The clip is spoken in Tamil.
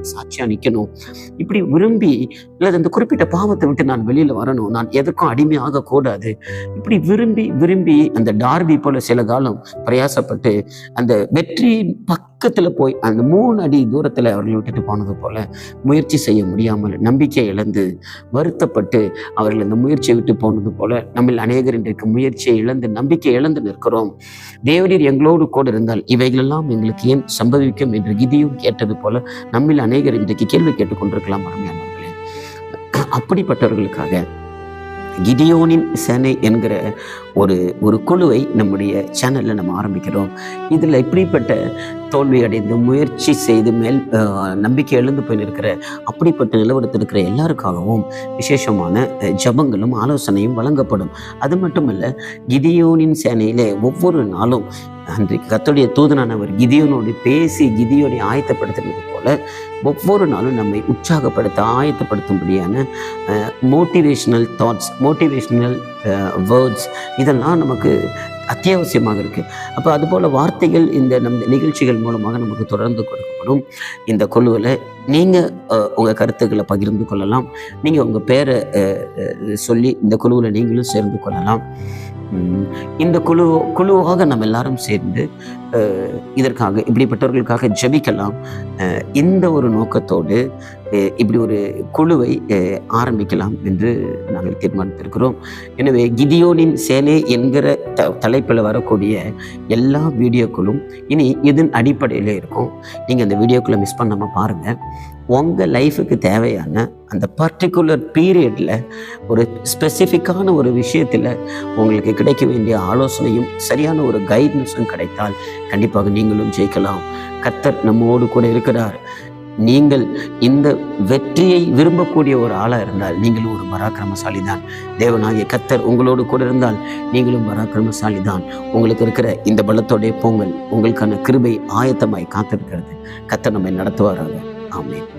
நான் சாட்சியாக நிற்கணும், இப்படி விரும்பி, இல்லை இந்த குறிப்பிட்ட பாவத்தை விட்டு நான் வெளியில் வரணும், நான் எதுக்கும் அடிமையாக கூடாது, இப்படி விரும்பி விரும்பி அந்த டார்பி போல சில காலம் பிரயாசப்பட்டு அந்த வெற்றி பக்கத்தில் போய் அந்த 3 அடி தூரத்தில் அவர்களை விட்டுட்டு போனது போல முயற்சி செய்ய முடியாமல் நம்பிக்கை இழந்து வருத்தப்பட்டு அவர்கள் அந்த முயற்சியை விட்டு போனது போல நம்மில் அநேகர் இன்றைக்கு முயற்சியை இழந்து நம்பிக்கை இழந்து நிற்கிறோம். தேவரீர் எங்களோடு கூட இருந்தால் இவைகளெல்லாம் எங்களுக்கு ஏன் சம்பவிக்கும் என்று கிதியோன் கேட்டது போல நம்மில் அநேகர் இன்றைக்கு கேள்வி கேட்டுக்கொண்டிருக்கலாம். அருமையானவர்களே, அப்படிப்பட்டவர்களுக்காக கிதியோனின் சேனை என்கிற ஒரு குழுவை நம்முடைய சேனலில் நம்ம ஆரம்பிக்கிறோம். இதில் இப்படிப்பட்ட தோல்வி அடைந்து முயற்சி செய்து நம்பிக்கை எழுந்து போய் இருக்கிற அப்படிப்பட்ட நிலவரத்தில் இருக்கிற எல்லாருக்காகவும் விசேஷமான ஜபங்களும் ஆலோசனையும் வழங்கப்படும். அது மட்டுமல்ல, கிதியோனின் சேனையிலே ஒவ்வொரு நாளும் அன்றைக்கு கர்த்தருடைய தூதனானவர் கிதியோனோடு பேசி கிதியோனை ஆயத்தப்படுத்துறது போல ஒவ்வொரு நாளும் நம்மை உற்சாகப்படுத்த ஆயத்தப்படுத்தும்படியான மோட்டிவேஷ்னல் தாட்ஸ், மோட்டிவேஷ்னல் வேர்ட்ஸ் இதெல்லாம் நமக்கு அத்தியாவசியமாக இருக்குது. அப்போ அதுபோல் வார்த்தைகள் இந்த நிகழ்ச்சிகள் மூலமாக நமக்கு தொடர்ந்து கொடுக்கப்படும். இந்த குழுவில் நீங்கள் உங்கள் கருத்துக்களை பகிர்ந்து கொள்ளலாம். நீங்கள் உங்கள் பேரை சொல்லி இந்த குழுவில் நீங்களும் சேர்ந்து கொள்ளலாம். இந்த குழுவாக நம்ம எல்லாரும் சேர்ந்து இதற்காக இப்படிப்பட்டவர்களுக்காக ஜெபிக்கலாம். இந்த ஒரு நோக்கத்தோடு இப்படி ஒரு குழுவை ஆரம்பிக்கலாம் என்று நாங்கள் தீர்மானித்திருக்கிறோம். எனவே கிதியோனின் சேனை என்கிற தலைப்பில் வரக்கூடிய எல்லா வீடியோக்களும் இனி இதன் அடிப்படையில் இருக்கும். நீங்கள் அந்த வீடியோக்களை மிஸ் பண்ணாமல் பாருங்கள். உங்கள் லைஃபுக்கு தேவையான அந்த பர்டிகுலர் பீரியடில் ஒரு ஸ்பெசிஃபிக்கான ஒரு விஷயத்தில் உங்களுக்கு கிடைக்க வேண்டிய ஆலோசனையும் சரியான ஒரு கைட்னஸும் கிடைத்தால் கண்டிப்பாக நீங்களும் ஜெயிக்கலாம். கர்த்தர் நம்மோடு கூட இருக்கிறார். நீங்கள் இந்த வெற்றியை விரும்பக்கூடிய ஒரு ஆளாக இருந்தால் நீங்களும் ஒரு பராக்கிரமசாலி தான். தேவனாகிய கர்த்தர் உங்களோடு கூட இருந்தால் நீங்களும் பராக்கிரமசாலி தான். உங்களுக்கு இருக்கிற இந்த பலத்தோடைய போங்கள். உங்களுக்கான கிருபை ஆயத்தமாய் காத்திருக்கிறது. கர்த்தர் நம்மை நடத்துவாராக. ஆமென்.